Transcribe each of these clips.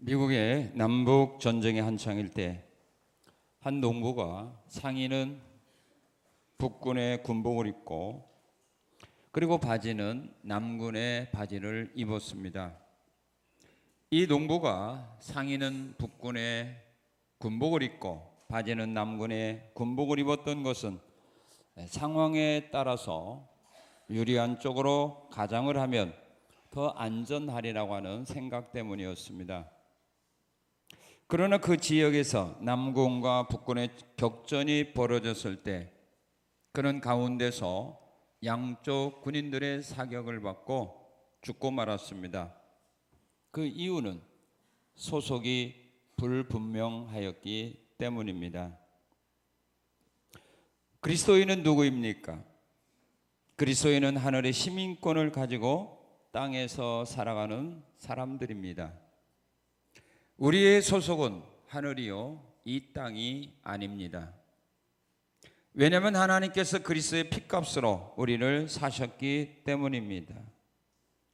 미국의 남북 전쟁이 한창일 때 한 농부가 상의는 북군의 군복을 입고 그리고 바지는 남군의 바지를 입었습니다. 이 농부가 상의는 북군의 군복을 입고 바지는 남군의 군복을 입었던 것은 상황에 따라서 유리한 쪽으로 가장을 하면 더 안전하리라고 하는 생각 때문이었습니다. 그러나 그 지역에서 남군과 북군의 격전이 벌어졌을 때 그는 가운데서 양쪽 군인들의 사격을 받고 죽고 말았습니다. 그 이유는 소속이 불분명하였기 때문입니다. 그리스도인은 누구입니까? 그리스도인은 하늘의 시민권을 가지고 땅에서 살아가는 사람들입니다. 우리의 소속은 하늘이요 이 땅이 아닙니다. 왜냐하면 하나님께서 그리스도의 피값으로 우리를 사셨기 때문입니다.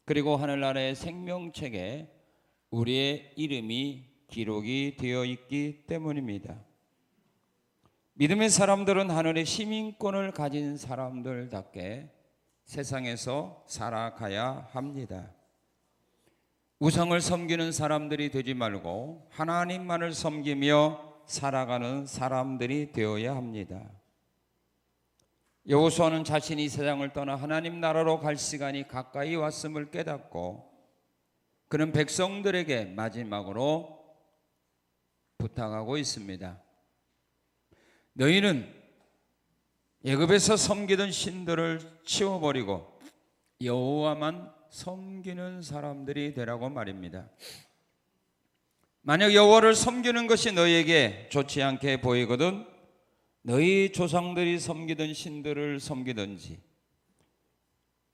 그리고 하늘나라의 생명책에 우리의 이름이 기록이 되어 있기 때문입니다. 믿음의 사람들은 하늘의 시민권을 가진 사람들답게 세상에서 살아가야 합니다. 우상을 섬기는 사람들이 되지 말고 하나님만을 섬기며 살아가는 사람들이 되어야 합니다. 여호수아는 자신이 이 세상을 떠나 하나님 나라로 갈 시간이 가까이 왔음을 깨닫고 그는 백성들에게 마지막으로 부탁하고 있습니다. 너희는 애굽에서 섬기던 신들을 치워버리고 여호와만 섬기는 사람들이 되라고 말입니다. 만약 여호와를 섬기는 것이 너희에게 좋지 않게 보이거든 너희 조상들이 섬기던 신들을 섬기든지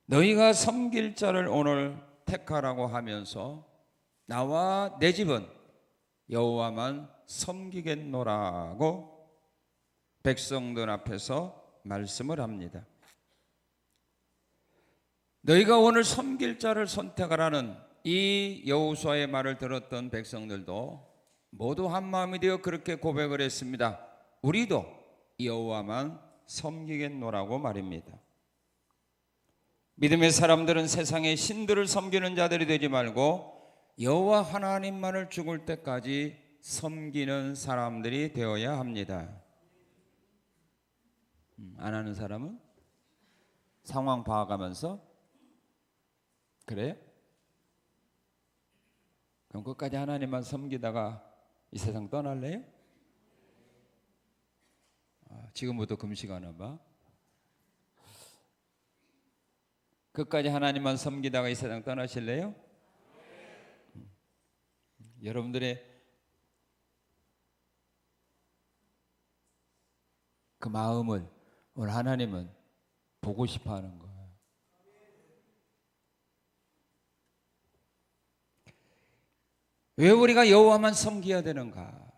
너희가 섬길 자를 오늘 택하라고 하면서 나와 내 집은 여호와만 섬기겠노라고 백성들 앞에서 말씀을 합니다. 너희가 오늘 섬길 자를 선택하라는 이 여호수아의 말을 들었던 백성들도 모두 한 마음이 되어 그렇게 고백을 했습니다. 우리도 여호와만 섬기겠노라고 말입니다. 믿음의 사람들은 세상의 신들을 섬기는 자들이 되지 말고 여호와 하나님만을 죽을 때까지 섬기는 사람들이 되어야 합니다. 안 하는 사람은 상황 봐가면서 그래요? 그럼 끝까지 하나님만 섬기다가 이 세상 떠날래요? 지금부터 금식하나 봐. 끝까지 하나님만 섬기다가 이 세상 떠나실래요? 여러분들의 그 마음을 오늘 하나님은 보고 싶어 하는 거예요. 왜 우리가 여호와만 섬겨야 되는가?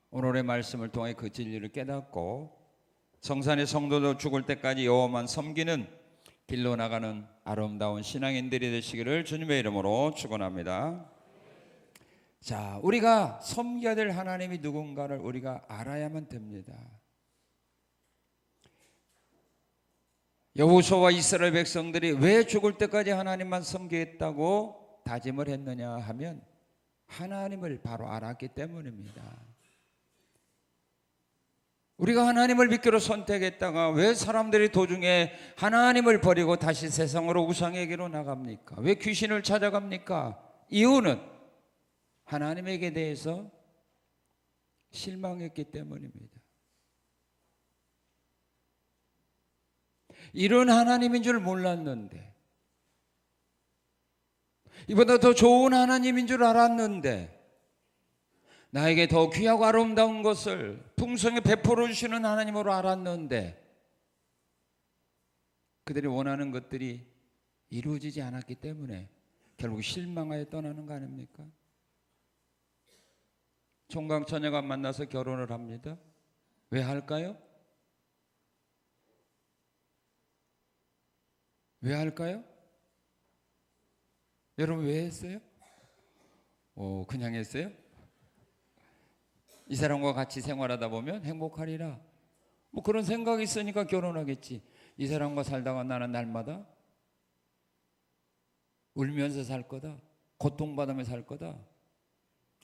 오늘의 말씀을 통해 그 진리를 깨닫고 성산의 성도도 죽을 때까지 여호와만 섬기는 길로 나가는 아름다운 신앙인들이 되시기를 주님의 이름으로 축원합니다. 자, 우리가 섬겨야 될 하나님이 누군가를 우리가 알아야만 됩니다. 여호수아와 이스라엘 백성들이 왜 죽을 때까지 하나님만 섬기겠다고 다짐을 했느냐 하면 하나님을 바로 알았기 때문입니다. 우리가 하나님을 믿기로 선택했다가 왜 사람들이 도중에 하나님을 버리고 다시 세상으로 우상에게로 나갑니까? 왜 귀신을 찾아갑니까? 이유는 하나님에게 대해서 실망했기 때문입니다. 이런 하나님인 줄 몰랐는데, 이보다 더 좋은 하나님인 줄 알았는데, 나에게 더 귀하고 아름다운 것을 풍성히 베풀어 주시는 하나님으로 알았는데 그들이 원하는 것들이 이루어지지 않았기 때문에 결국 실망하여 떠나는 거 아닙니까? 총각 처녀가 만나서 결혼을 합니다. 왜 할까요? 왜 할까요? 여러분 왜 했어요? 그냥 했어요? 이 사람과 같이 생활하다 보면 행복하리라. 뭐 그런 생각이 있으니까 결혼하겠지. 이 사람과 살다가 나는 날마다 울면서 살 거다. 고통받으며 살 거다.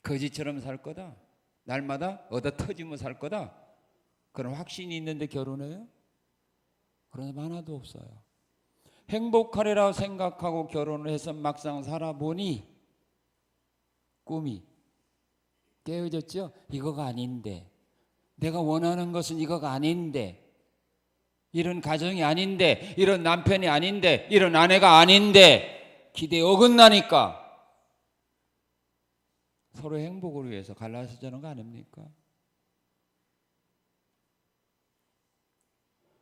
거지처럼 살 거다. 날마다 얻어 터지며 살 거다. 그런 확신이 있는데 결혼해요? 그런 사람 하나도 없어요. 행복하리라 생각하고 결혼을 해서 막상 살아보니 꿈이 깨어졌죠? 이거가 아닌데, 내가 원하는 것은 이거가 아닌데, 이런 가정이 아닌데, 이런 남편이 아닌데, 이런 아내가 아닌데 기대에 어긋나니까 서로 행복을 위해서 갈라서자는 거 아닙니까?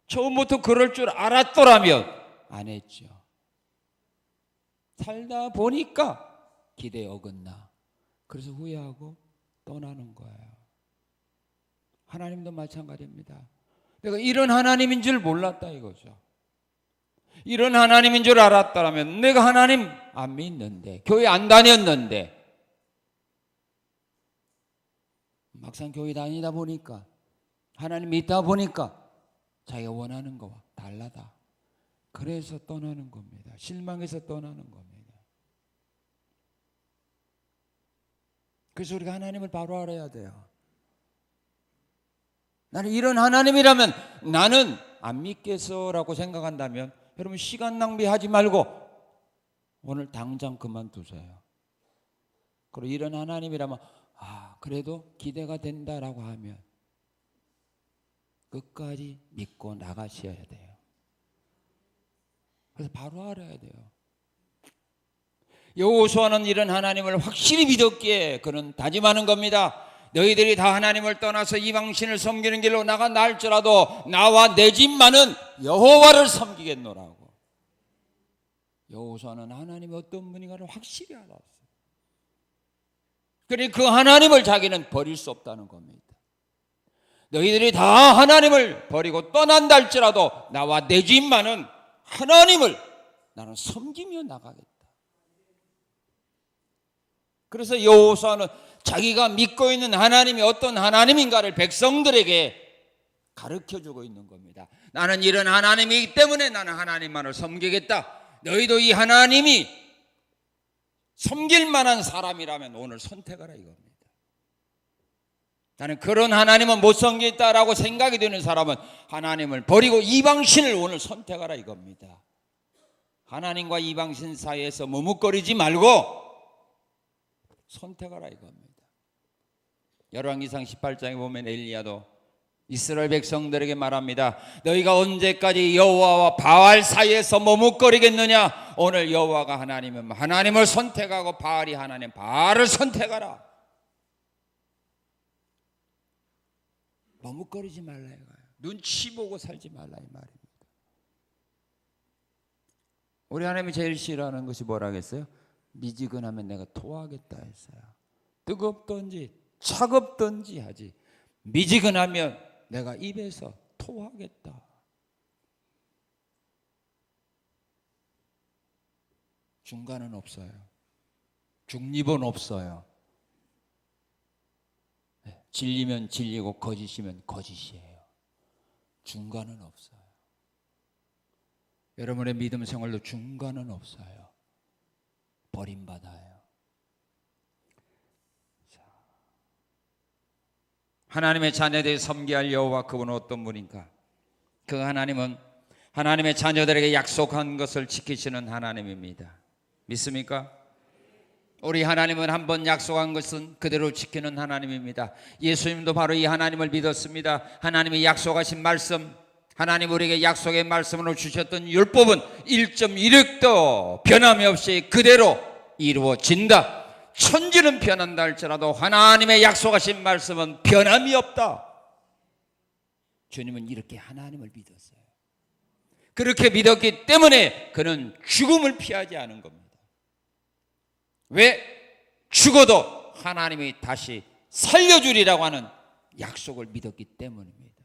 처음부터 그럴 줄 알았더라면 안 했죠. 살다 보니까 기대에 어긋나. 그래서 후회하고 떠나는 거예요. 하나님도 마찬가지입니다. 내가 이런 하나님인 줄 몰랐다 이거죠. 이런 하나님인 줄 알았다면 내가 하나님 안 믿는데, 교회 안 다녔는데, 막상 교회 다니다 보니까, 하나님 믿다 보니까 자기가 원하는 거와 달라다. 그래서 떠나는 겁니다. 실망해서 떠나는 겁니다. 그래서 우리가 하나님을 바로 알아야 돼요. 나는 이런 하나님이라면 나는 안 믿겠어라고 생각한다면 여러분 시간 낭비하지 말고 오늘 당장 그만두세요. 그리고 이런 하나님이라면 그래도 기대가 된다라고 하면 끝까지 믿고 나가셔야 돼요. 그래서 바로 알아야 돼요. 여호수아는 이런 하나님을 확실히 믿었기에 그는 다짐하는 겁니다. 너희들이 다 하나님을 떠나서 이방신을 섬기는 길로 나가 날지라도 나와 내 집만은 여호와를 섬기겠노라고. 여호수아는 하나님이 어떤 분인가를 확실히 알았어요. 그리고 그 하나님을 자기는 버릴 수 없다는 겁니다. 너희들이 다 하나님을 버리고 떠난다 할지라도 나와 내 집만은 하나님을 나는 섬기며 나가겠다. 그래서 여호수아는 자기가 믿고 있는 하나님이 어떤 하나님인가를 백성들에게 가르쳐주고 있는 겁니다. 나는 이런 하나님이기 때문에 나는 하나님만을 섬기겠다. 너희도 이 하나님이 섬길 만한 사람이라면 오늘 선택하라 이겁니다. 나는 그런 하나님은 못 섬기겠다라고 생각이 드는 사람은 하나님을 버리고 이방신을 오늘 선택하라 이겁니다. 하나님과 이방신 사이에서 머뭇거리지 말고 선택하라 이겁니다. 열왕기상 18장에 보면 엘리야도 이스라엘 백성들에게 말합니다. 너희가 언제까지 여호와와 바알 사이에서 머뭇거리겠느냐? 오늘 여호와가 하나님이면 하나님을 선택하고 바알이 하나님 바알을 선택하라. 머뭇거리지 말라 이거예요. 눈치 보고 살지 말라 이 말입니다. 우리 하나님이 제일 싫어하는 것이 뭐라겠어요? 미지근하면 내가 토하겠다 했어요. 뜨겁든지 차갑든지 하지 미지근하면 내가 입에서 토하겠다. 중간은 없어요. 중립은 없어요. 진리면 진리고 거짓이면 거짓이에요. 중간은 없어요. 여러분의 믿음 생활도 중간은 없어요. 버림받아요. 하나님의 자녀들이 섬겨야 할 여호와 그분은 어떤 분인가? 그 하나님은 하나님의 자녀들에게 약속한 것을 지키시는 하나님입니다. 믿습니까? 우리 하나님은 한번 약속한 것은 그대로 지키는 하나님입니다. 예수님도 바로 이 하나님을 믿었습니다. 하나님이 약속하신 말씀, 하나님 우리에게 약속의 말씀으로 주셨던 율법은 1.1획도 변함이 없이 그대로 이루어진다. 천지는 변한다 할지라도 하나님의 약속하신 말씀은 변함이 없다. 주님은 이렇게 하나님을 믿었어요. 그렇게 믿었기 때문에 그는 죽음을 피하지 않은 겁니다. 왜? 죽어도 하나님이 다시 살려주리라고 하는 약속을 믿었기 때문입니다.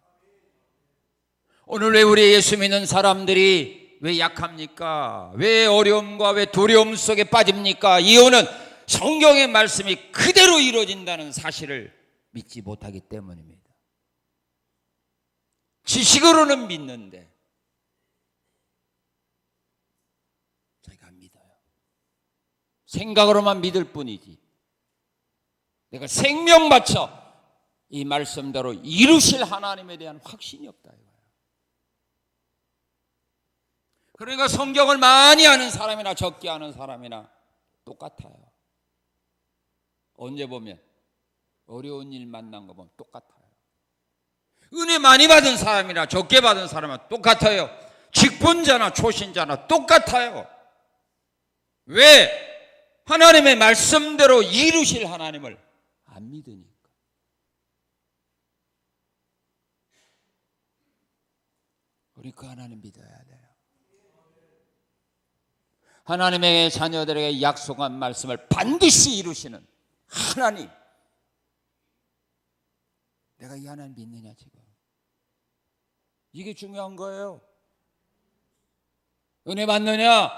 오늘 왜 우리 예수 믿는 사람들이 왜 약합니까? 왜 어려움과 왜 두려움 속에 빠집니까? 이유는 성경의 말씀이 그대로 이루어진다는 사실을 믿지 못하기 때문입니다. 지식으로는 믿는데 저희가 안 믿어요. 생각으로만 믿을 뿐이지 내가 생명 바쳐 이 말씀대로 이루실 하나님에 대한 확신이 없다 이거예요. 그러니까 성경을 많이 아는 사람이나 적게 아는 사람이나 똑같아요. 언제 보면 어려운 일 만난 거 보면 똑같아요. 은혜 많이 받은 사람이나 적게 받은 사람은 똑같아요. 직분자나 초신자나 똑같아요. 왜? 하나님의 말씀대로 이루실 하나님을 안 믿으니까. 우리 그 하나님 믿어야 돼요. 하나님의 자녀들에게 약속한 말씀을 반드시 이루시는 하나님. 내가 이 하나님 믿느냐 지금. 이게 중요한 거예요. 은혜 받느냐,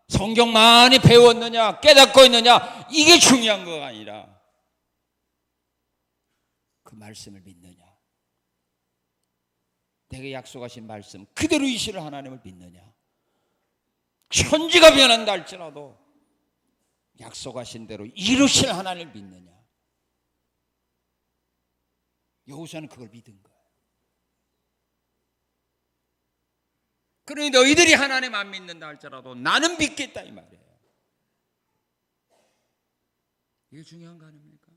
성경 많이 배웠느냐, 깨닫고 있느냐, 이게 중요한 거가 아니라 그 말씀을 믿느냐, 내게 약속하신 말씀 그대로 이실 하나님을 믿느냐. 천지가 변한다 할지라도 약속하신 대로 이루실 하나님을 믿느냐. 여호수아는 그걸 믿은 거예요. 그러니 너희들이 하나님 안 믿는다 할지라도 나는 믿겠다 이 말이에요. 이게 중요한 거 아닙니까?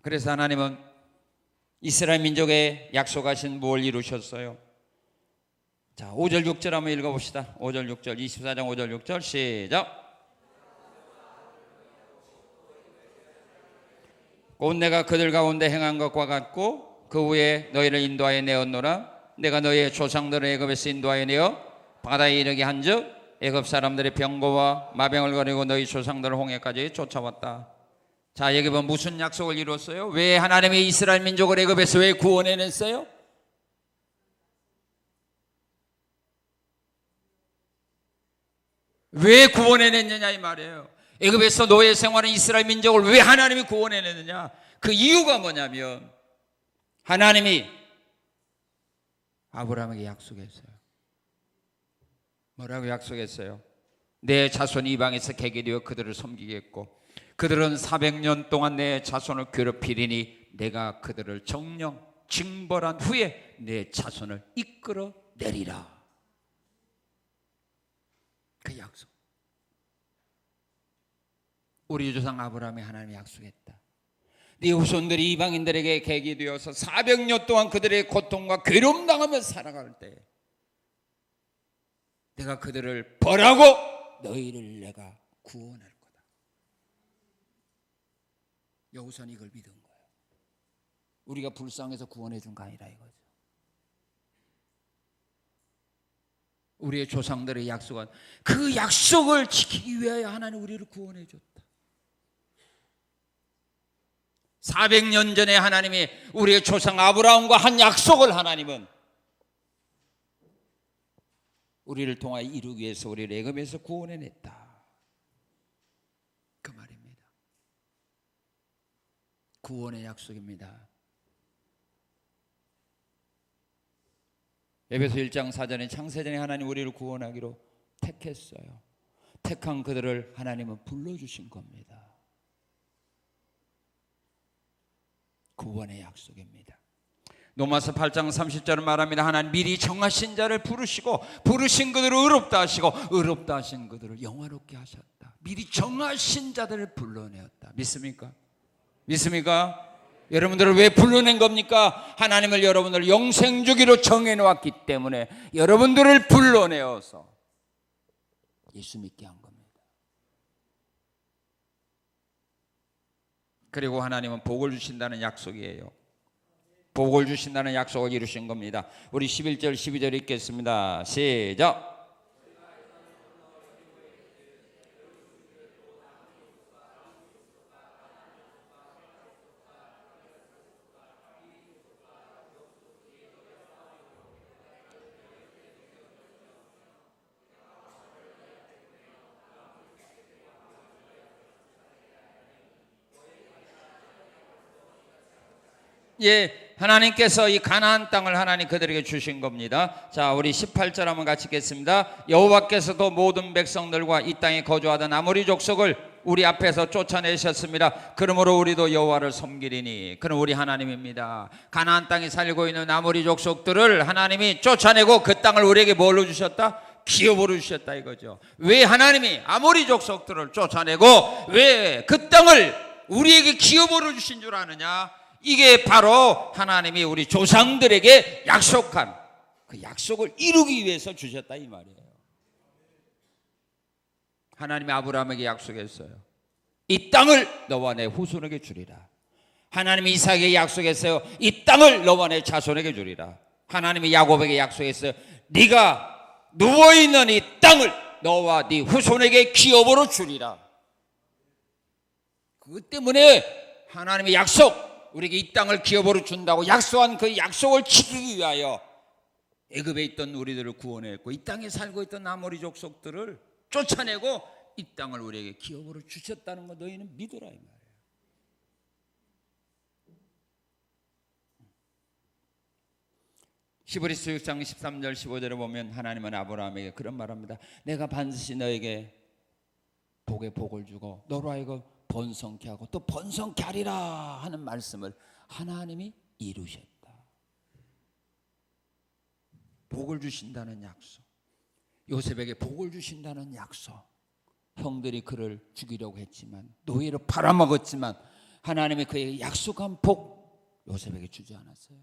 그래서 하나님은 이스라엘 민족에 약속하신 뭘 이루셨어요? 자, 5절 6절 한번 읽어봅시다. 5절 6절 24장 5절 6절 시작. 곧 내가 그들 가운데 행한 것과 같고 그 후에 너희를 인도하여 내었노라. 내가 너희의 조상들을 애굽에서 인도하여 내어 바다에 이르게 한즉 애굽 사람들의 병거와 마병을 거리고 너희 조상들을 홍해까지 쫓아왔다. 자, 여기 보면 무슨 약속을 이루었어요? 왜 하나님이 이스라엘 민족을 애굽에서 왜 구원해냈어요? 왜 구원해냈느냐 이 말이에요. 애굽에서 노예 생활한 이스라엘 민족을 왜 하나님이 구원해냈느냐? 그 이유가 뭐냐면 하나님이 아브라함에게 약속했어요. 뭐라고 약속했어요? 내 자손 이방에서 개게 되어 그들을 섬기겠고 그들은 400년 동안 내 자손을 괴롭히리니 내가 그들을 정령 징벌한 후에 내 자손을 이끌어내리라. 그 약속. 우리 조상 아브라함이 하나님이 약속했다. 네 후손들이 이방인들에게 객이 되어서 400년 동안 그들의 고통과 괴로움 당하며 살아갈 때 내가 그들을 벌하고 너희를 내가 구원할 거다. 여호수아는 이걸 믿은 거예요. 우리가 불쌍해서 구원해 준 거 아니라 이거죠. 우리의 조상들의 약속은 그 약속을 지키기 위하여 하나님 우리를 구원해 줬다. 400년 전에 하나님이 우리의 조상 아브라함과 한 약속을 하나님은 우리를 통하여 이루기 위해서 우리를 애굽에서 구원해냈다. 그 말입니다. 구원의 약속입니다. 에베소 1장 4절에 창세전에 하나님 우리를 구원하기로 택했어요. 택한 그들을 하나님은 불러주신 겁니다. 구원의 약속입니다. 로마서 8장 30절은 말합니다. 하나님 미리 정하신 자를 부르시고 부르신 그들을 의롭다 하시고 의롭다 하신 그들을 영화롭게 하셨다. 미리 정하신 자들을 불러내었다. 믿습니까? 믿습니까? 여러분들을 왜 불러낸 겁니까? 하나님을 여러분들 영생 주기로 정해놓았기 때문에 여러분들을 불러내어서 예수 믿게 한 겁니다. 그리고 하나님은 복을 주신다는 약속이에요. 복을 주신다는 약속을 이루신 겁니다. 우리 11절 12절 읽겠습니다. 시작. 예, 하나님께서 이 가나안 땅을 하나님 그들에게 주신 겁니다. 자, 우리 18절 한번 같이 읽겠습니다. 여호와께서도 모든 백성들과 이 땅에 거주하던 아모리 족속을 우리 앞에서 쫓아내셨습니다. 그러므로 우리도 여호와를 섬기리니 그는 우리 하나님입니다. 가나안 땅에 살고 있는 아모리 족속들을 하나님이 쫓아내고 그 땅을 우리에게 뭘로 주셨다? 기업으로 주셨다 이거죠. 왜 하나님이 아모리 족속들을 쫓아내고 왜 그 땅을 우리에게 기업으로 주신 줄 아느냐? 이게 바로 하나님이 우리 조상들에게 약속한 그 약속을 이루기 위해서 주셨다 이 말이에요. 하나님이 아브라함에게 약속했어요. 이 땅을 너와 내 후손에게 주리라. 하나님이 이삭에게 약속했어요. 이 땅을 너와 내 자손에게 주리라. 하나님이 야곱에게 약속했어요. 네가 누워있는 이 땅을 너와 네 후손에게 기업으로 주리라. 그것 때문에 하나님의 약속, 우리에게 이 땅을 기업으로 준다고 약속한 그 약속을 지키기 위하여 애굽에 있던 우리들을 구원했고 이 땅에 살고 있던 아모리 족속들을 쫓아내고 이 땅을 우리에게 기업으로 주셨다는 거 너희는 믿으라 이 말이에요. 히브리서 6장 13절 15절에 보면 하나님은 아브라함에게 그런 말합니다. 내가 반드시 너에게 복에 복을 주고 너로 하여금 번성케 하고 또 번성케 하리라 하는 말씀을 하나님이 이루셨다. 복을 주신다는 약속, 요셉에게 복을 주신다는 약속. 형들이 그를 죽이려고 했지만 노예로 팔아먹었지만 하나님이 그에게 약속한 복 요셉에게 주지 않았어요.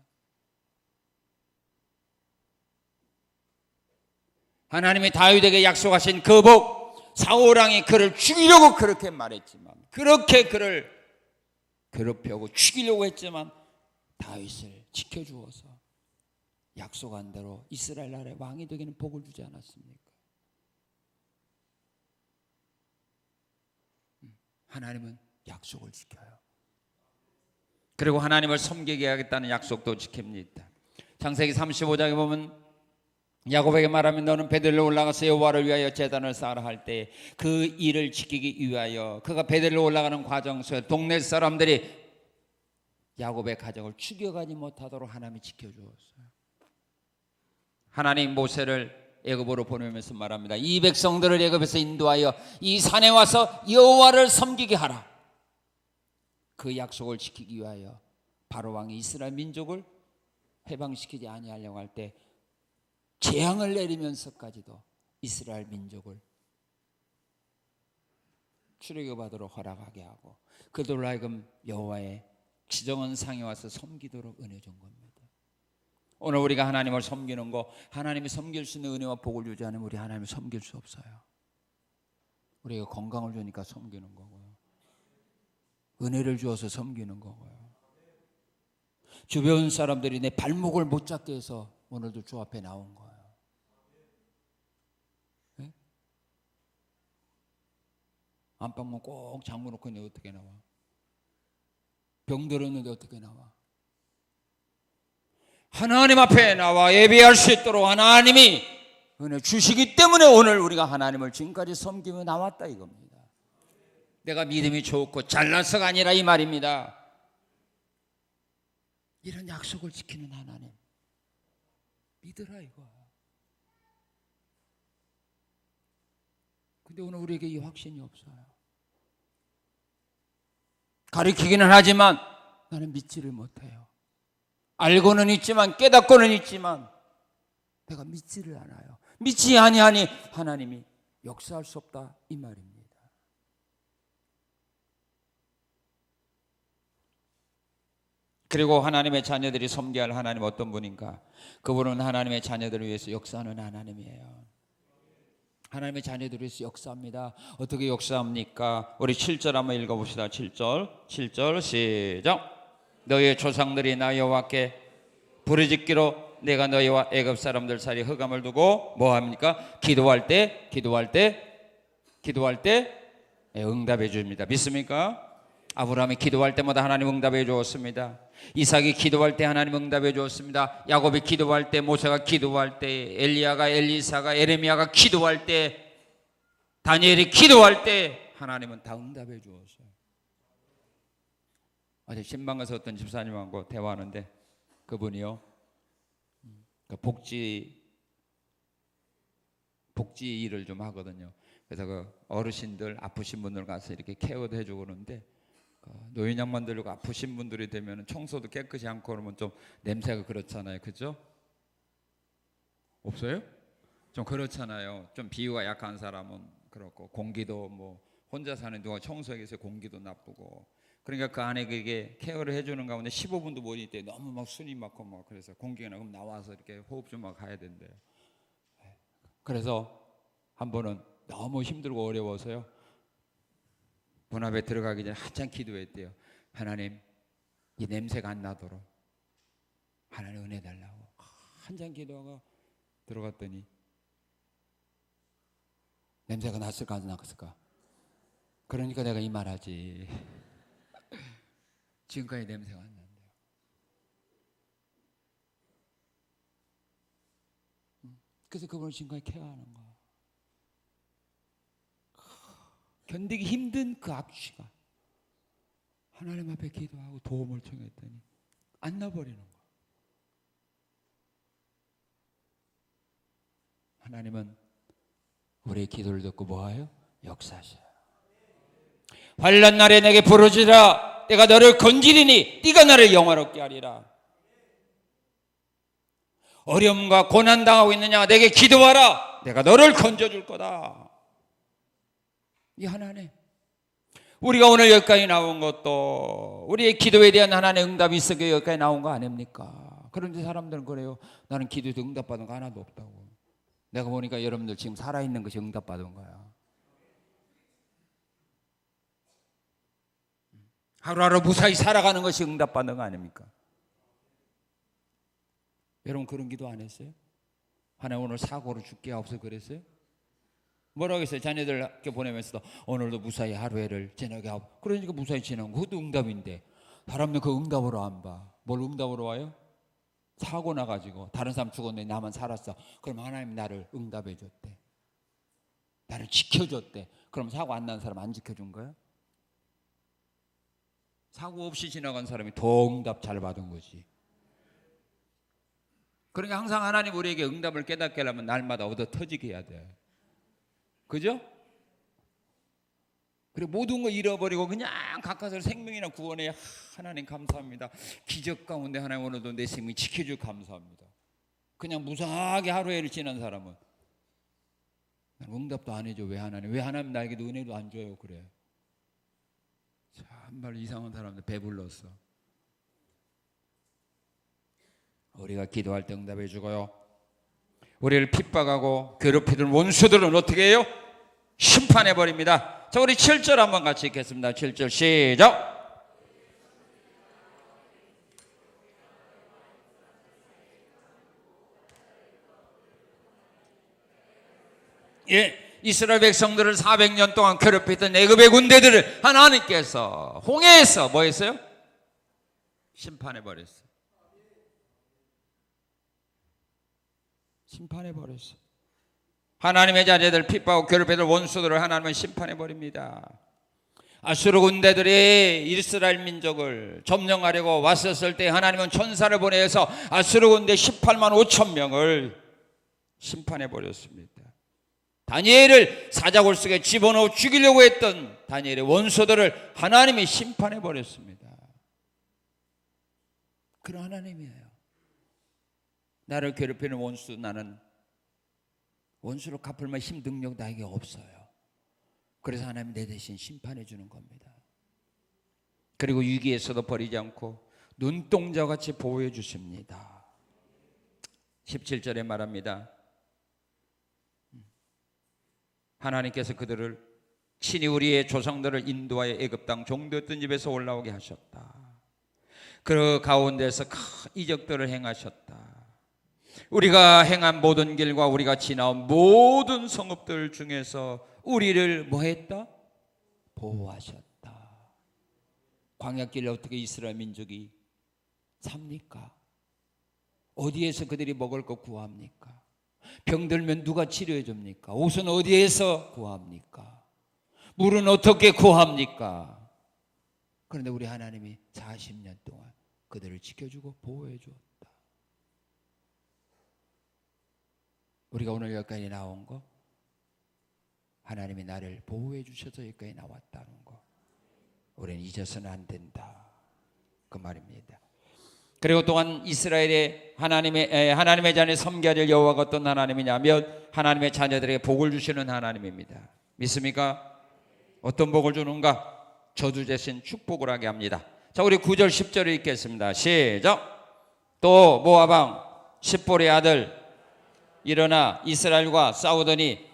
하나님이 다윗에게 약속하신 그 복, 사울왕이 그를 죽이려고 그렇게 말했지만 그렇게 그를 괴롭혀오고 죽이려고 했지만 다윗을 지켜주어서 약속한 대로 이스라엘 나라의 왕이 되기는 복을 주지 않았습니까? 하나님은 약속을 지켜요. 그리고 하나님을 섬기게 하겠다는 약속도 지킵니다. 창세기 35장에 보면 야곱에게 말하면 너는 베들레로 올라가서 여호와를 위하여 제단을 쌓으라 할 때 그 일을 지키기 위하여 그가 베들레로 올라가는 과정 속에 동네 사람들이 야곱의 가정을 죽여가지 못하도록 하나님이 지켜주었어요. 하나님 모세를 애굽으로 보내면서 말합니다. 이 백성들을 애굽에서 인도하여 이 산에 와서 여호와를 섬기게 하라. 그 약속을 지키기 위하여 바로 왕이 이스라엘 민족을 해방시키지 아니하려고 할 때 재앙을 내리면서까지도 이스라엘 민족을 출애굽하도록 허락하게 하고 그들로 하여금 여호와의 지정한 상에 와서 섬기도록 은혜 준 겁니다. 오늘 우리가 하나님을 섬기는 거, 하나님이 섬길 수 있는 은혜와 복을 주지 않으면 우리 하나님을 섬길 수 없어요. 우리가 건강을 주니까 섬기는 거고요. 은혜를 주어서 섬기는 거고요. 주변 사람들이 내 발목을 못 잡게 해서 오늘도 주 앞에 나온 거예요. 네? 안방문 꼭 잠궈 놓고 있는데 어떻게 나와? 병 들었는데 어떻게 나와? 하나님 앞에 나와 예배할 수 있도록 하나님이 은혜 주시기 때문에 오늘 우리가 하나님을 지금까지 섬기며 나왔다 이겁니다. 내가 믿음이 좋고 잘나서가 아니라 이 말입니다. 이런 약속을 지키는 하나님 믿으라 이거. 근데 오늘 우리에게 이 확신이 없어요. 가르치기는 하지만 나는 믿지를 못해요. 알고는 있지만 깨닫고는 있지만 내가 믿지를 않아요. 믿지 아니하니 하나님이 역사할 수 없다 이 말입니다. 그리고 하나님의 자녀들이 섬겨야 할 하나님 어떤 분인가? 그분은 하나님의 자녀들을 위해서 역사하는 하나님이에요. 하나님의 자녀들을 위해서 역사합니다. 어떻게 역사합니까? 우리 7절 한번 읽어봅시다. 7절 시작. 너희의 조상들이 나 여호와께 부르짖기로 내가 너희와 애굽 사람들 사이에 흑암을 두고 뭐합니까? 기도할 때 응답해 줍니다. 믿습니까? 아브라함이 기도할 때마다 하나님 응답해 주었습니다. 이삭이 기도할 때 하나님 응답해 주었습니다. 야곱이 기도할 때, 모세가 기도할 때, 엘리야가, 엘리사가, 에레미야가 기도할 때, 다니엘이 기도할 때 하나님은 다 응답해 주었어요. 어제 신방 가서 어떤 집사님하고 대화하는데 그분이요, 그 복지 일을 좀 하거든요. 그래서 그 어르신들 아프신 분들 가서 이렇게 케어도 해주고 그러는데, 노인 양반들고 아프신 분들이 되면 청소도 깨끗이 않고 그러면 좀 냄새가 그렇잖아요, 그죠? 없어요? 좀 그렇잖아요. 좀 비위가 약한 사람은 그렇고, 공기도 뭐 혼자 사는 누가 청소하기 위해서 공기도 나쁘고, 그러니까 그 안에 그게 케어를 해주는 가운데 15분도 못 있대. 너무 막 숨이 막고 막, 그래서 공기가 나면 나와서 이렇게 호흡 좀 막 가야 된대요. 그래서 한 번은 너무 힘들고 어려워서요, 문 앞에 들어가기 전에 한참 기도했대요. 하나님, 이 냄새가 안 나도록 하나님 은혜 달라고 한참 기도하고 들어갔더니 냄새가 났을까 안 났을까? 그러니까 내가 이 말하지. 지금까지 냄새가 안 난대요. 그래서 그분을 지금까지 케어하는 거야. 견디기 힘든 그 악취가 하나님 앞에 기도하고 도움을 청했더니 안 나버리는 거야. 하나님은 우리의 기도를 듣고 뭐하여? 역사하셔요. 환난 날에 내게 부르짖으라. 내가 너를 건지리니 네가 나를 영화롭게 하리라. 어려움과 고난 당하고 있느냐, 내게 기도하라. 내가 너를 건져줄 거다. 이 하나님, 우리가 오늘 여기까지 나온 것도 우리의 기도에 대한 하나님의 응답이 있었기에 여기까지 나온 거 아닙니까? 그런데 사람들은 그래요. 나는 기도에도 응답받은 거 하나도 없다고. 내가 보니까 여러분들 지금 살아있는 것이 응답받은 거야. 하루하루 무사히 살아가는 것이 응답받는 거 아닙니까? 여러분 그런 기도 안 했어요? 하나님 오늘 사고로 죽게 하옵소서 그랬어요? 뭐라고 했어요? 자녀들 학교 보내면서도 오늘도 무사히 하루해를 지나게 하고. 그러니까 무사히 지나는 거, 그것도 응답인데 사람들은 그 응답으로 안 봐. 뭘 응답으로 와요? 사고 나가지고 다른 사람 죽었는데 나만 살았어. 그럼 하나님 나를 응답해 줬대. 나를 지켜줬대. 그럼 사고 안 난 사람 안 지켜준 거야? 사고 없이 지나간 사람이 더 응답 잘 받은 거지. 그러니까 항상 하나님 우리에게 응답을 깨닫게 하려면 날마다 얻어 터지게 해야 돼. 그죠? 그리고 모든 거 잃어버리고 그냥 가까스로 생명이나 구원에 하나님 감사합니다. 기적 가운데 하나님 오늘도 내 생명 지켜줄 감사합니다. 그냥 무사하게 하루해를 지난 사람은 응답도 안 해줘. 왜 하나님 나에게도 은혜도 안 줘요? 그래. 정말 이상한 사람들 배불렀어. 우리가 기도할 때 응답해 주고요, 우리를 핍박하고 괴롭히던 원수들은 어떻게 해요? 심판해 버립니다. 자, 우리 7절 한번 같이 읽겠습니다. 7절 시작. 예, 이스라엘 백성들을 400년 동안 괴롭혔던 애굽의 군대들을 하나님께서 홍해에서 뭐 했어요? 심판해 버렸어요. 심판해 버렸어요. 하나님의 자녀들 핍박하고 괴롭히던 원수들을 하나님은 심판해 버립니다. 아수르 군대들이 이스라엘 민족을 점령하려고 왔었을 때 하나님은 천사를 보내서 아수르 군대 18만 5천 명을 심판해 버렸습니다. 다니엘을 사자굴 속에 집어넣어 죽이려고 했던 다니엘의 원수들을 하나님이 심판해 버렸습니다. 그런 하나님이에요. 나를 괴롭히는 원수, 나는 원수로 갚을 만한 힘, 능력 나에게 없어요. 그래서 하나님 내 대신 심판해 주는 겁니다. 그리고 위기에서도 버리지 않고 눈동자같이 보호해 주십니다. 17절에 말합니다. 하나님께서 그들을 친히 우리의 조상들을 인도하여 애굽 땅 종되었던 집에서 올라오게 하셨다. 그 가운데서 큰 이적들을 행하셨다. 우리가 행한 모든 길과 우리가 지나온 모든 성읍들 중에서 우리를 뭐 했다? 보호하셨다. 광야길을 어떻게 이스라엘 민족이 삽니까? 어디에서 그들이 먹을 거 구합니까? 병들면 누가 치료해 줍니까? 옷은 어디에서 구합니까? 물은 어떻게 구합니까? 그런데 우리 하나님이 40년 동안 그들을 지켜주고 보호해 주었다. 우리가 오늘 여기까지 나온 거, 하나님이 나를 보호해 주셔서 여기까지 나왔다는 거, 우리는 잊어서는 안 된다, 그 말입니다. 그리고 또한 이스라엘의 하나님의 자녀를 섬겨야 될 여호와가 어떤 하나님이냐면 하나님의 자녀들에게 복을 주시는 하나님입니다. 믿습니까? 어떤 복을 주는가? 저주 대신 축복을 하게 합니다. 자, 우리 9절 10절을 읽겠습니다. 시작. 또 모압 왕 십볼의 아들 일어나 이스라엘과 싸우더니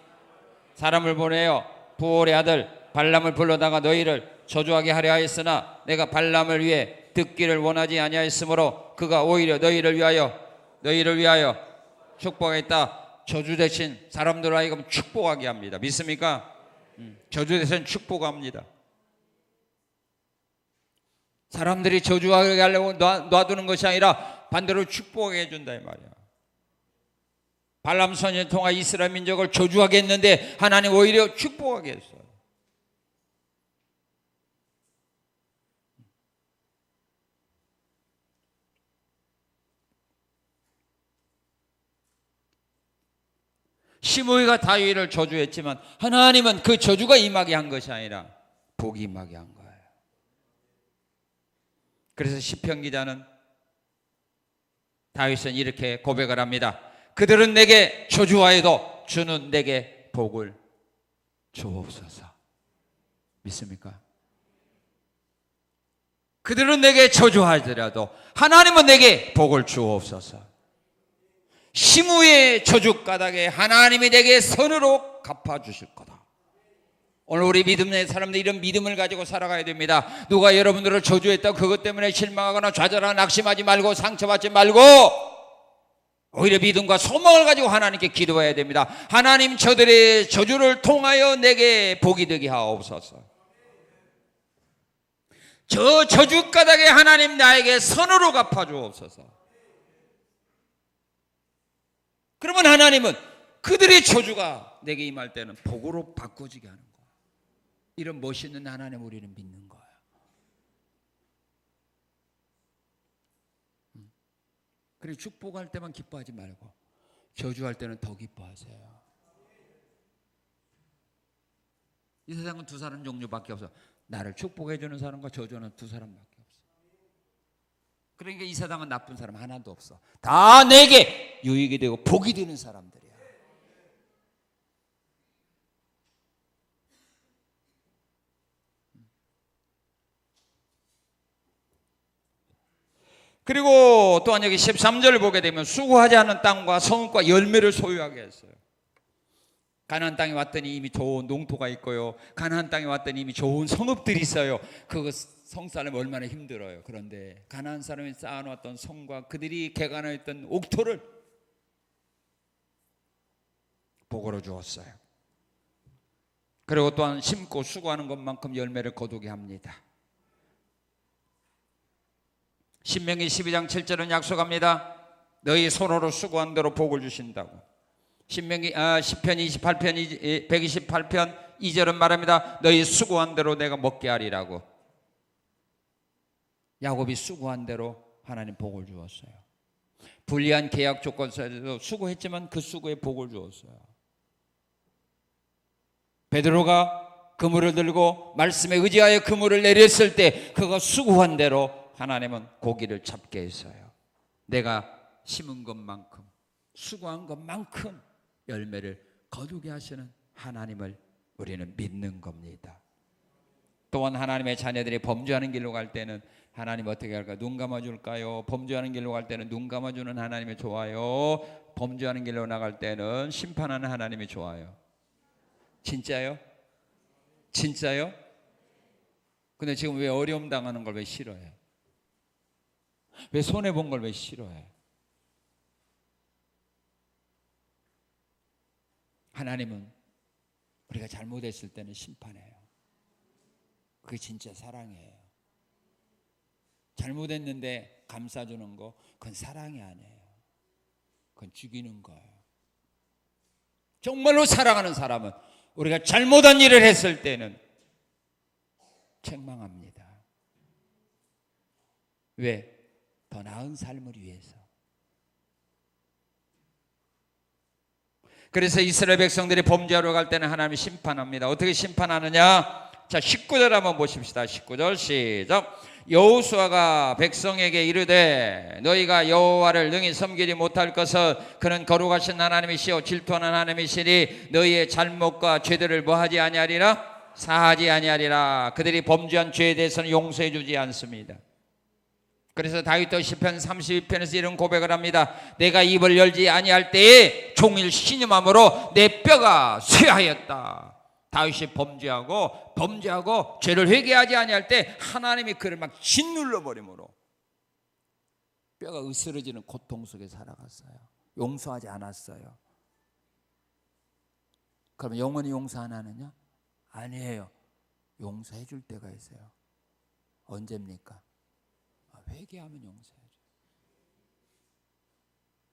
사람을 보내어 부올의 아들 발람을 불러다가 너희를 저주하게 하려 하였으나 내가 발람을 위해 듣기를 원하지 아니하였으므로 그가 오히려 너희를 위하여 축복했다. 저주 대신 사람들 하여금 축복하게 합니다. 믿습니까? 저주 대신 축복합니다. 사람들이 저주하게 하려고 놔두는 것이 아니라 반대로 축복하게 해준다 이 말이야. 발람 선지자를 통해 이스라엘 민족을 저주하게 했는데 하나님 오히려 축복하게 했어요. 시므이가 다윗을 저주했지만 하나님은 그 저주가 임하게 한 것이 아니라 복이 임하게 한 거예요. 그래서 시편 기자는 다윗은 이렇게 고백을 합니다. 그들은 내게 저주하여도 주는 내게 복을 주옵소서. 믿습니까? 그들은 내게 저주하더라도 하나님은 내게 복을 주옵소서. 시므의 저주 가닥에 하나님이 내게 선으로 갚아주실 거다. 오늘 우리 믿음의 사람들 이런 믿음을 가지고 살아가야 됩니다. 누가 여러분들을 저주했다고 그것 때문에 실망하거나 좌절하거나 낙심하지 말고 상처받지 말고 오히려 믿음과 소망을 가지고 하나님께 기도해야 됩니다. 하나님 저들의 저주를 통하여 내게 복이 되게 하옵소서. 저 저주 가닥에 하나님 나에게 선으로 갚아주옵소서. 그러면 하나님은 그들의 저주가 내게 임할 때는 복으로 바꿔지게 하는 거예요. 이런 멋있는 하나님 우리는 믿는 거예요. 그리고 축복할 때만 기뻐하지 말고 저주할 때는 더 기뻐하세요. 이 세상은 두 사람 종류밖에 없어. 나를 축복해 주는 사람과 저주하는 두 사람밖에 없어. 그러니까 이 세상은 나쁜 사람 하나도 없어. 다 내게 유익이 되고 복이 되는 사람들이야. 그리고 또한 여기 13절을 보게 되면 수고하지 않은 땅과 성읍과 열매를 소유하게 했어요. 가나안 땅에 왔더니 이미 좋은 농토가 있고요. 가나안 땅에 왔더니 이미 좋은 성읍들이 있어요. 그거 성싸려면 얼마나 힘들어요. 그런데 가나안 사람이 쌓아놓았던 성과 그들이 개간했던 옥토를 복으로 주었어요. 그리고 또한 심고 수고하는 것만큼 열매를 거두게 합니다. 신명기 12장 7절은 약속합니다. 너희 손으로 수고한 대로 복을 주신다고. 시편 128편 2절은 말합니다. 너희 수고한 대로 내가 먹게 하리라고. 야곱이 수고한 대로 하나님 복을 주었어요. 불리한 계약 조건 속에서도 수고했지만 그 수고에 복을 주었어요. 베드로가 그물을 들고 말씀에 의지하여 그물을 내렸을 때 그가 수고한 대로 하나님은 고기를 잡게 했어요. 내가 심은 것만큼 수고한 것만큼 열매를 거두게 하시는 하나님을 우리는 믿는 겁니다. 또한 하나님의 자녀들이 범죄하는 길로 갈 때는 하나님 어떻게 할까요? 눈 감아줄까요? 범죄하는 길로 갈 때는 눈 감아주는 하나님이 좋아요. 범죄하는 길로 나갈 때는 심판하는 하나님이 좋아요. 진짜요? 진짜요? 근데 지금 왜 어려움 당하는 걸 왜 싫어해요? 왜 손해본 걸 왜 싫어해요? 하나님은 우리가 잘못했을 때는 심판해요. 그게 진짜 사랑이에요. 잘못했는데 감싸주는 거 그건 사랑이 아니에요. 그건 죽이는 거예요. 정말로 사랑하는 사람은 우리가 잘못한 일을 했을 때는 책망합니다. 왜? 더 나은 삶을 위해서. 그래서 이스라엘 백성들이 범죄하러 갈 때는 하나님이 심판합니다. 어떻게 심판하느냐? 자, 19절 한번 보십시다. 19절 시작. 여호수아가 백성에게 이르되 너희가 여호와를 능히 섬기지 못할 것은 그는 거룩하신 하나님이시오 질투하는 하나님이시니 너희의 잘못과 죄들을 뭐하지 아니하리라? 사하지 아니하리라. 그들이 범죄한 죄에 대해서는 용서해 주지 않습니다. 그래서 다윗도 시편 32편에서 이런 고백을 합니다. 내가 입을 열지 아니할 때에 종일 신음함으로 내 뼈가 쇠하였다. 다윗이 범죄하고 죄를 회개하지 아니할 때 하나님이 그를 막 짓눌러 버림으로 뼈가 으스러지는 고통 속에 살아갔어요. 용서하지 않았어요. 그럼 영원히 용서 안 하느냐? 아니에요. 용서해 줄 때가 있어요. 언제입니까? 회개하면 용서해줘.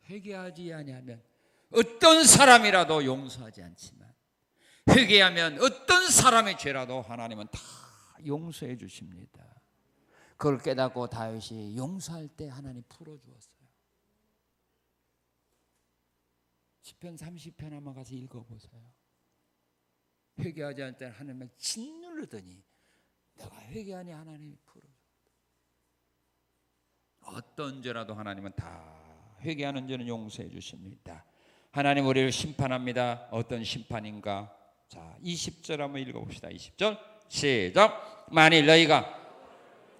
회개하지 아니하면 어떤 사람이라도 용서하지 않지만 회개하면 어떤 사람의 죄라도 하나님은 다 용서해 주십니다. 그걸 깨닫고 다윗이 용서할 때 하나님 풀어주었어요. 시편 30편 한번 가서 읽어보세요. 회개하지 않을 때 하나님을 짓누르더니 내가 회개하니 하나님이 풀어줘. 어떤 죄라도 하나님은 다 회개하는 죄는 용서해 주십니다. 하나님 우리를 심판합니다. 어떤 심판인가? 자, 20절 한번 읽어봅시다. 20절 시작. 만일 너희가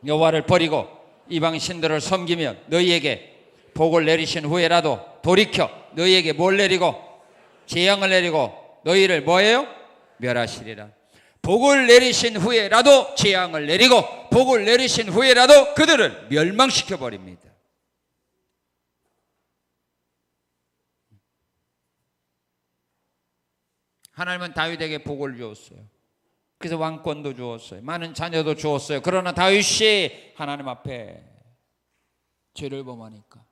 여호와를 버리고 이방 신들을 섬기면 너희에게 복을 내리신 후에라도 돌이켜 너희에게 뭘 내리고 재앙을 내리고 너희를 뭐예요? 멸하시리라. 복을 내리신 후에라도 재앙을 내리고 복을 내리신 후에라도 그들을 멸망시켜 버립니다. 하나님은 다윗에게 복을 주었어요. 그래서 왕권도 주었어요. 많은 자녀도 주었어요. 그러나 다윗이 하나님 앞에 죄를 범하니까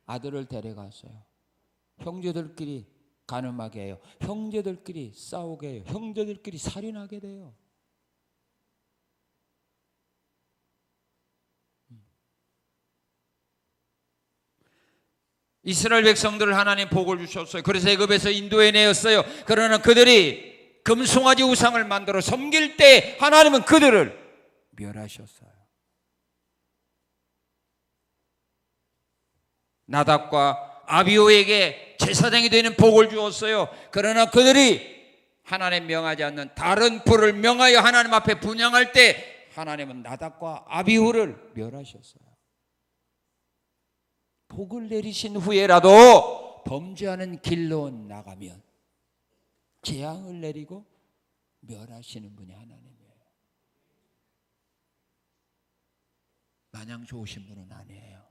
아들을 데려갔어요. 형제들끼리 간음하게 해요. 형제들끼리 싸우게 해요. 형제들끼리 살인하게 돼요. 이스라엘 백성들을 하나님 복을 주셨어요. 그래서 애굽에서 인도해내었어요. 그러나 그들이 금송아지 우상을 만들어 섬길 때 하나님은 그들을 멸하셨어요. 나답과 아비후에게 제사장이 되는 복을 주었어요. 그러나 그들이 하나님 명하지 않는 다른 불을 명하여 하나님 앞에 분향할 때 하나님은 나답과 아비후를 멸하셨어요. 복을 내리신 후에라도 범죄하는 길로 나가면 재앙을 내리고 멸하시는 분이 하나님이에요. 마냥 좋으신 분은 아니에요.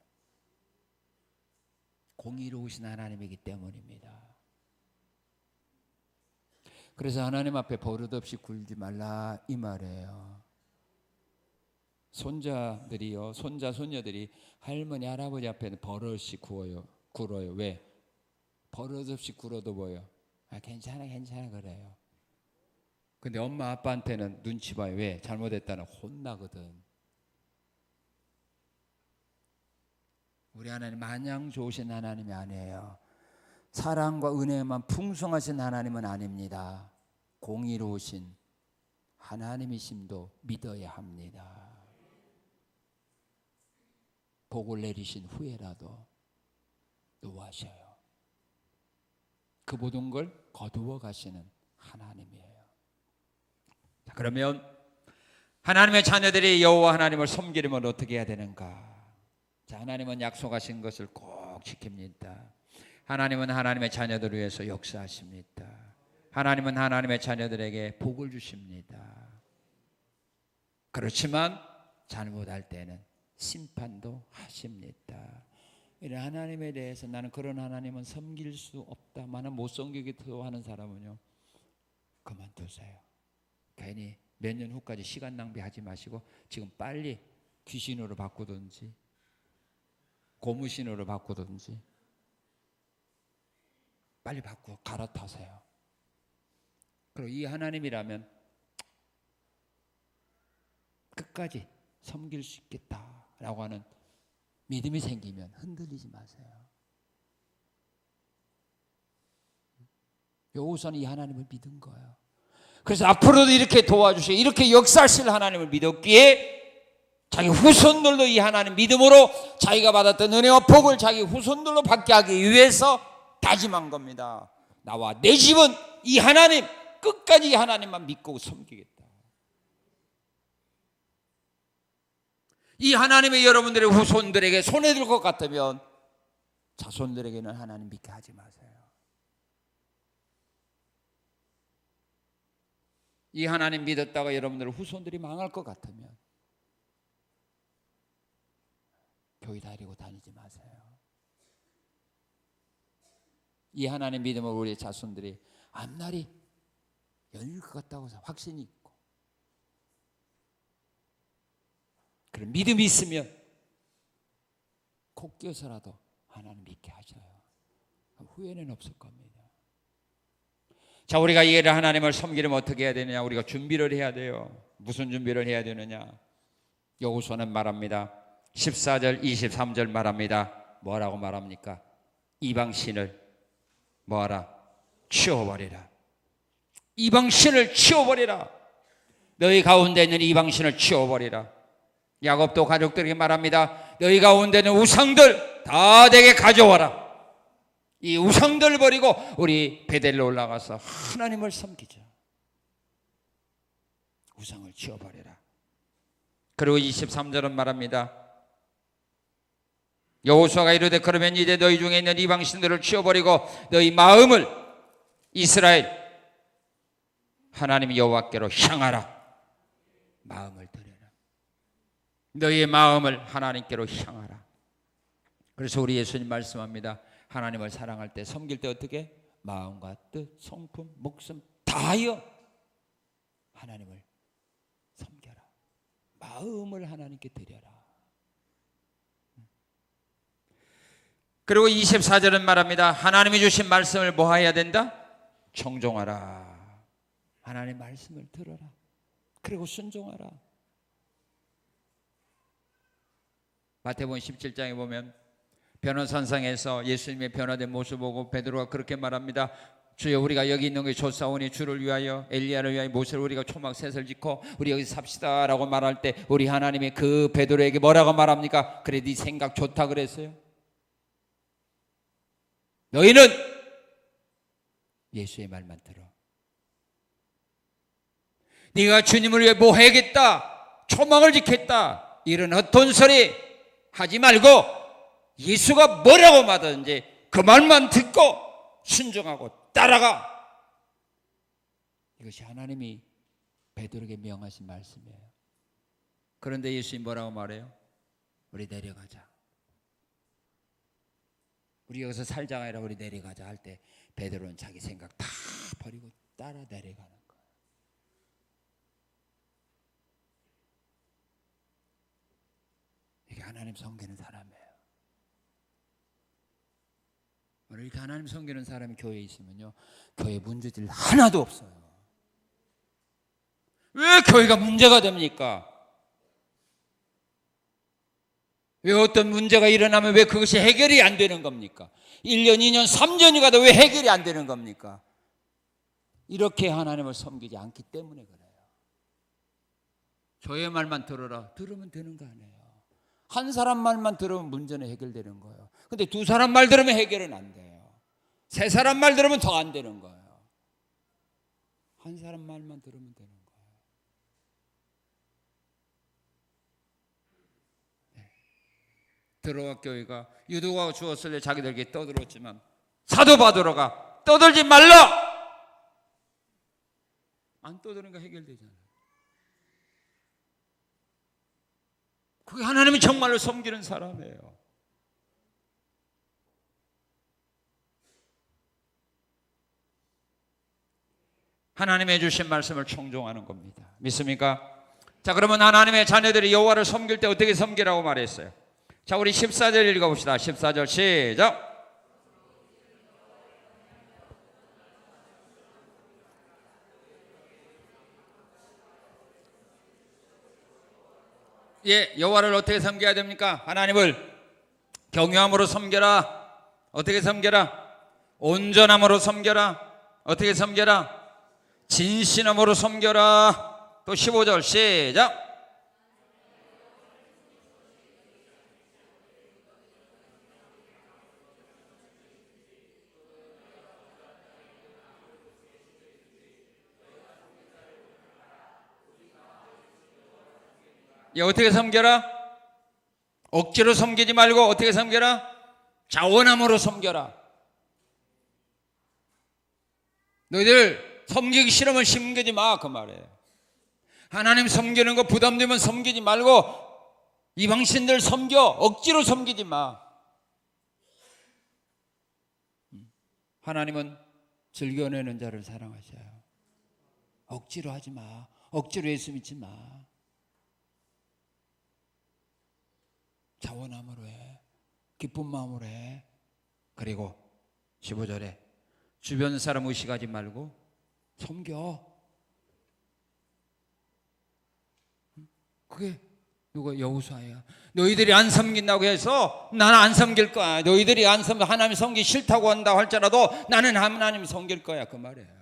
공의로우신 하나님이기 때문입니다. 그래서 하나님 앞에 버릇없이 굴지 말라 이 말이에요. 손자들이요, 손자 손녀들이 할머니 할아버지 앞에는 버릇없이 굴어요. 왜? 버릇없이 굴어도 뭐예요? 괜찮아 그래요. 근데 엄마 아빠한테는 눈치 봐요. 왜? 잘못했다는 혼나거든. 우리 하나님 마냥 좋으신 하나님이 아니에요. 사랑과 은혜만 풍성하신 하나님은 아닙니다. 공의로우신 하나님이심도 믿어야 합니다. 복을 내리신 후에라도 노하셔요. 그 모든 걸 거두어 가시는 하나님이에요. 자, 그러면 하나님의 자녀들이 여호와 하나님을 섬기려면 어떻게 해야 되는가? 자, 하나님은 약속하신 것을 꼭 지킵니다. 하나님은 하나님의 자녀들을 위해서 역사하십니다. 하나님은 하나님의 자녀들에게 복을 주십니다. 그렇지만 잘못할 때는 심판도 하십니다. 이런 하나님에 대해서 나는 그런 하나님은 섬길 수 없다마는 못 섬기기도 하는 사람은요, 그만두세요. 괜히 몇 년 후까지 시간 낭비하지 마시고 지금 빨리 귀신으로 바꾸든지 고무신으로 바꾸든지 빨리 바꾸어 갈아타세요. 그리고 이 하나님이라면 끝까지 섬길 수 있겠다 라고 하는 믿음이 생기면 흔들리지 마세요. 여호수아는 이 하나님을 믿은 거예요. 그래서 앞으로도 이렇게 도와주시고 이렇게 역사하실 하나님을 믿었기에 자기 후손들도 이 하나님 믿음으로 자기가 받았던 은혜와 복을 자기 후손들로 받게 하기 위해서 다짐한 겁니다. 나와 내 집은 이 하나님, 끝까지 이 하나님만 믿고 섬기겠다. 이 하나님의 여러분들의 후손들에게 손해될 것 같으면 자손들에게는 하나님 믿게 하지 마세요. 이 하나님 믿었다가 여러분들의 후손들이 망할 것 같으면 교회 다니고 다니지 마세요. 이 하나님 믿음으로 우리의 자손들이 앞날이 열릴 것 같다고 확신이 있고 그런 믿음이 있으면 콕 끼어서라도 하나님 믿게 하셔요. 후회는 없을 겁니다. 자, 우리가 이 하나님을 섬기려면 어떻게 해야 되느냐? 우리가 준비를 해야 돼요. 무슨 준비를 해야 되느냐? 여호수아는 말합니다. 14절 23절 말합니다. 뭐라고 말합니까? 이방신을 뭐하라? 치워버리라. 이방신을 치워버리라. 너희 가운데 있는 이방신을 치워버리라. 야곱도 가족들에게 말합니다. 너희 가운데 있는 우상들 다 내게 가져와라. 이 우상들 버리고 우리 베델로 올라가서 하나님을 섬기자. 우상을 치워버리라. 그리고 23절은 말합니다. 여호수아가 이르되 그러면 이제 너희 중에 있는 이방신들을 치워버리고 너희 마음을 이스라엘 하나님 여호와께로 향하라. 마음을 들여라. 너희의 마음을 하나님께로 향하라. 그래서 우리 예수님 말씀합니다. 하나님을 사랑할 때, 섬길 때 어떻게? 마음과 뜻, 성품, 목숨 다하여 하나님을 섬겨라. 마음을 하나님께 드려라. 그리고 24절은 말합니다. 하나님이 주신 말씀을 뭐 해야 된다? 청종하라. 하나님의 말씀을 들어라. 그리고 순종하라. 마태복음 17장에 보면 변호산상에서 예수님의 변화된 모습을 보고 베드로가 그렇게 말합니다. 주여, 우리가 여기 있는 게 좋사오니 주를 위하여 엘리야를 위하여 모세를 우리가 초막 셋을 짓고 우리 여기 삽시다 라고 말할 때 우리 하나님이 그 베드로에게 뭐라고 말합니까? 그래, 네 생각 좋다 그랬어요. 너희는 예수의 말만 들어. 네가 주님을 위해 뭐 해야겠다, 초막을 짓겠다, 이런 어떤 소리 하지 말고 예수가 뭐라고 말하든지 그 말만 듣고 순종하고 따라가. 이것이 하나님이 베드로에게 명하신 말씀이에요. 그런데 예수님 뭐라고 말해요? 우리 내려가자. 우리 여기서 살자가 아니라 우리 내려가자 할 때 베드로는 자기 생각 다 버리고 따라 내려가는 거예요. 이게 하나님 섬기는 사람이에요. 오늘 이렇게 하나님 섬기는 사람이 교회에 있으면요, 교회 문제들 하나도 없어요. 왜 교회가 문제가 됩니까? 왜 어떤 문제가 일어나면 왜 그것이 해결이 안 되는 겁니까? 1년, 2년, 3년이 가도 왜 해결이 안 되는 겁니까? 이렇게 하나님을 섬기지 않기 때문에 그래요. 교회 말만 들어라. 들으면 되는 거 아니에요. 한 사람 말만 들으면 문제는 해결되는 거예요. 근데 두 사람 말 들으면 해결은 안 돼요. 세 사람 말 들으면 더 안 되는 거예요. 한 사람 말만 들으면 되는 거예요. 드로아 교회가 유도가 주었을 때 자기들에게 떠들었지만 사도 바도로가 떠들지 말라! 안 떠드는 거 해결되잖아요. 그게 하나님이 정말로 섬기는 사람이에요. 하나님의 주신 말씀을 청종하는 겁니다. 믿습니까? 자, 그러면 하나님의 자녀들이 여호와를 섬길 때 어떻게 섬기라고 말했어요? 자, 우리 14절 읽어봅시다. 14절 시작. 예, 여호와를 어떻게 섬겨야 됩니까? 하나님을 경외함으로 섬겨라. 어떻게 섬겨라? 온전함으로 섬겨라. 어떻게 섬겨라? 진실함으로 섬겨라. 또 15절 시작. 예, 어떻게 섬겨라? 억지로 섬기지 말고 어떻게 섬겨라? 자원함으로 섬겨라. 너희들 섬기기 싫으면 섬기지 마, 그 말이에요. 하나님 섬기는 거 부담되면 섬기지 말고 이방신들 섬겨. 억지로 섬기지 마. 하나님은 즐겨내는 자를 사랑하셔요. 억지로 하지 마. 억지로 예수 믿지 마. 자원함으로 해. 기쁜 마음으로 해. 그리고 15절에 주변 사람 의식하지 말고 섬겨. 그게 누가? 여호수아야. 너희들이 안 섬긴다고 해서 나는 안 섬길 거야. 너희들이 안 섬겨 하나님 섬기기 싫다고 한다고 할지라도 나는 하나님 섬길 거야, 그 말이에요.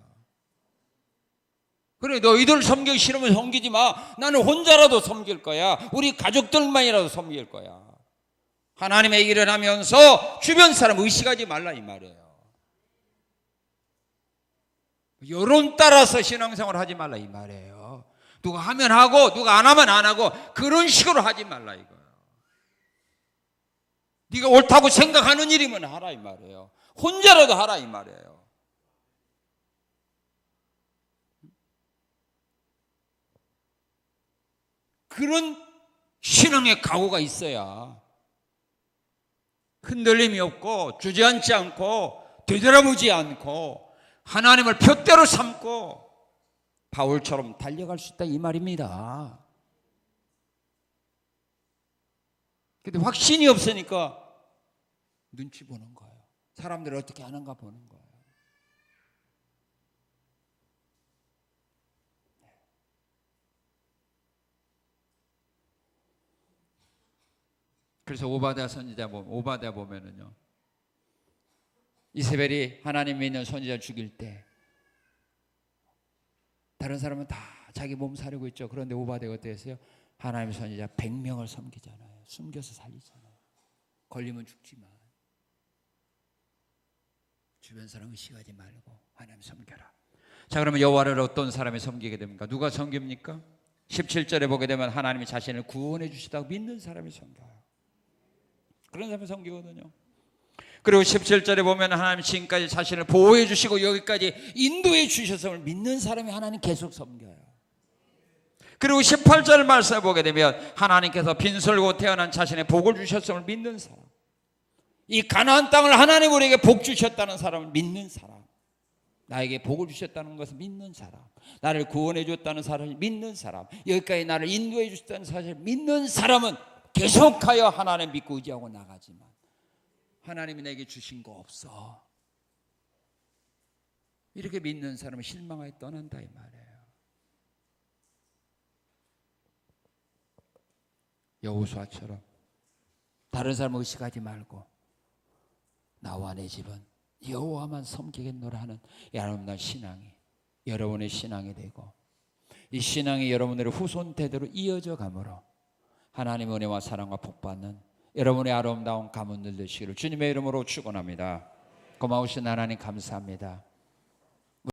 그래, 너희들 섬기기 싫으면 섬기지 마. 나는 혼자라도 섬길 거야. 우리 가족들만이라도 섬길 거야. 하나님의 일을 하면서 주변 사람 의식하지 말라, 이 말이에요. 여론 따라서 신앙생활 하지 말라, 이 말이에요. 누가 하면 하고 누가 안 하면 안 하고 그런 식으로 하지 말라, 이거예요. 네가 옳다고 생각하는 일이면 하라, 이 말이에요. 혼자라도 하라, 이 말이에요. 그런 신앙의 각오가 있어야 흔들림이 없고 주저앉지 않고 되돌아보지 않고 하나님을 표대로 삼고 바울처럼 달려갈 수 있다, 이 말입니다. 근데 확신이 없으니까 눈치 보는 거예요. 사람들이 어떻게 하는가 보는 거예요. 그래서 오바댜 선지자 오바댜 보면은요, 이세벨이 하나님 믿는 선지자 죽일 때 다른 사람은 다 자기 몸 사려고 있죠. 그런데 오바댜가 어떻게 했어요? 하나님 선지자 100명을 섬기잖아요. 숨겨서 살리잖아요. 걸리면 죽지만 주변 사람 의식하지 말고 하나님 섬겨라. 자, 그러면 여호와를 어떤 사람이 섬기게 됩니까? 누가 섬깁니까? 17절에 보게 되면 하나님이 자신을 구원해 주시다고 믿는 사람이 섬겨요. 그런 사람이 섬기거든요. 그리고 17절에 보면 하나님 지금까지 자신을 보호해 주시고 여기까지 인도해 주셨음을 믿는 사람이 하나님 계속 섬겨요. 그리고 18절 말씀을 보게 되면 하나님께서 빈설고 태어난 자신의 복을 주셨음을 믿는 사람, 이 가나안 땅을 하나님 우리에게 복 주셨다는 사람을 믿는 사람, 나에게 복을 주셨다는 것을 믿는 사람, 나를 구원해 줬다는 사람을 믿는 사람, 여기까지 나를 인도해 주셨다는 사실을 믿는 사람은 계속하여 하나님 믿고 의지하고 나가지만 하나님이 내게 주신 거 없어, 이렇게 믿는 사람은 실망하여 떠난다, 이 말이에요. 여호수아처럼 다른 사람 의식하지 말고 나와 내 집은 여호와만 섬기겠노라 하는 여러분의 신앙이 여러분의 신앙이 되고, 이 신앙이 여러분들의 후손 대대로 이어져 가므로 하나님의 은혜와 사랑과 복받는 여러분의 아름다운 가문들 되시기를 주님의 이름으로 축원합니다. 고마우신 하나님 감사합니다.